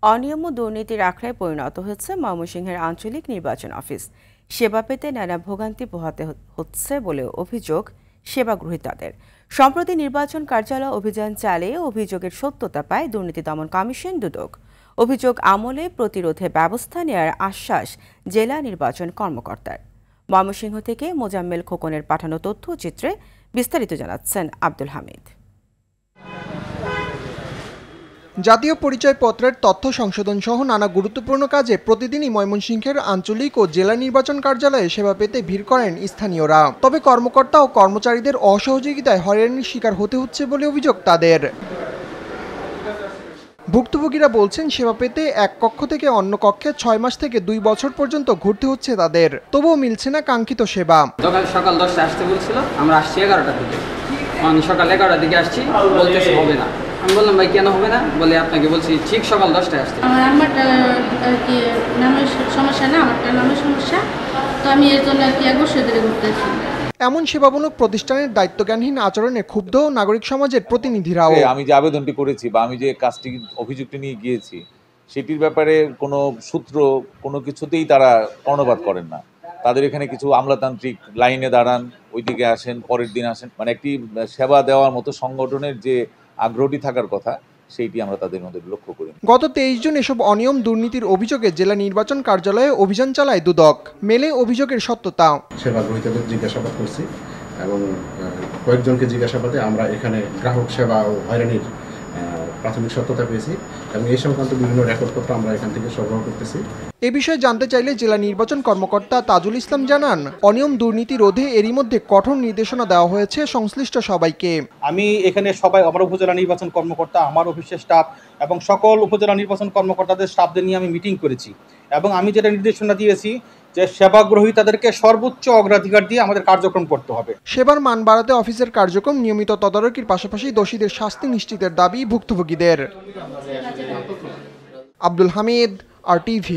অনিয়ম ও দুর্নীতির আখড়ায় পরিণত হচ্ছে ময়মনসিংহের আঞ্চলিক নির্বাচন অফিস। সেবা পেতে নানা ভোগান্তি পোহাতে হচ্ছে বলে অভিযোগ সেবা গ্রহীতাদের। সম্প্রতি নির্বাচন কার্যালয় অভিযান চালিয়ে অভিযোগের সত্যতা পায় দুর্নীতি দমন কমিশন দুদক। অভিযোগ আমলে প্রতিরোধে ব্যবস্থা নেওয়ার আশ্বাস জেলা নির্বাচন কর্মকর্তার। ময়মনসিংহ থেকে মোজাম্মেল খোকনের পাঠানো তথ্যচিত্রে বিস্তারিত জানাচ্ছেন আব্দুল হামিদ। জাতীয় পরিচয়পত্রের তথ্য সংশোধন সহ নানা গুরুত্বপূর্ণ কাজে প্রতিদিনই ময়মনসিংহের আঞ্চলিক ও জেলা নির্বাচন কার্যালয়ে সেবা পেতে ভিড় করেন স্থানীয়রা। তবে কর্মকর্তা ও কর্মচারীদের অসহযোগিতায় হয়রানির শিকার হতে হচ্ছে বলে অভিযোগ তাদের। ভুক্তভোগীরা বলছেন, সেবা পেতে এক কক্ষ থেকে অন্য কক্ষে 6 মাস থেকে 2 বছর পর্যন্ত ঘুরতে হচ্ছে তাদের, তবুও মিলছে না কাঙ্ক্ষিত সেবা। সকাল 10টায় আসতে বলছিল, আমরা আসছি 11টার দিকে। আমি সকাল 11টার দিকে আসছি, বলতেছে হবে না। আমি বললাম ভাই কেন হবে না? বলে আপনাকে বলছি ঠিক সকাল 10টায় আসতে। আমার আম্মারটা কি নামের সমস্যা না, আমারটা নামের সমস্যা, তো আমি এর জন্য আর কি 1 বছর ধরে ঘুরতেছি। এমন সেবামূলক প্রতিষ্ঠানের দায়িত্বজ্ঞানহীন আচরণে ক্ষুব্ধ নাগরিক সমাজের প্রতিনিধিরাও। আমি যে আবেদনটি করেছি বা আমি যে কাজটি অভিযোগটি নিয়ে গিয়েছি সেটির ব্যাপারে কোনো সূত্র কোনো কিছুতেই তারা কর্ণপাত করেন না। তাদের এখানে কিছু আমলাতান্ত্রিক লাইনে দাঁড়ান, ওইদিকে আসেন, পরের দিন আসেন, মানে একটি সেবা দেওয়ার মতো সংগঠনের যে আগ্রহটি থাকার কথা সেইটি আমরা তাদের মধ্যে লক্ষ্য করি। গত 23 জুন এসব অনিয়ম দুর্নীতির অভিযোগে জেলা নির্বাচন কার্যালয়ে অভিযান চালায় দুদক। মেলে অভিযোগের সত্যতা। সেবা গ্রহীতাদের জিজ্ঞাসাবাদ করছি এবং কয়েকজনকে জিজ্ঞাসাবাদে আমরা এখানে গ্রাহক সেবা ও হয়রানির প্রাথমিক সত্যতা পেয়েছি এবং এই সংক্রান্ত বিভিন্ন রেকর্ডপত্র আমরা এখান থেকে সংগ্রহ করতেছি। এ বিষয়ে জানতে চাইলে জেলা নির্বাচন কর্মকর্তা তাজুল ইসলাম জানান, অনিয়ম দুর্নীতি রোধে এরই মধ্যে কঠোর নির্দেশনা দেওয়া হয়েছে সংশ্লিষ্ট সবাইকে। আমি এখানে সবাই আমার উপজেলা নির্বাচন কর্মকর্তা, আমার অফিসের স্টাফ এবং সকল উপজেলা নির্বাচন কর্মকর্তাদের স্টাফদের নিয়ে আমি মিটিং করেছি এবং আমি যেটা নির্দেশনা দিয়েছি যে সেবা গ্রহীতাদেরকে সর্বোচ্চ অগ্রাধিকার দিয়ে আমাদের কার্যক্রম করতে হবে। সেবার মান বাড়াতে অফিসের কার্যক্রম নিয়মিত তদারকির পাশাপাশি দোষীদের শাস্তি নিশ্চিতের দাবি ভুক্তভোগীদের। আব্দুল হামিদ, RTV।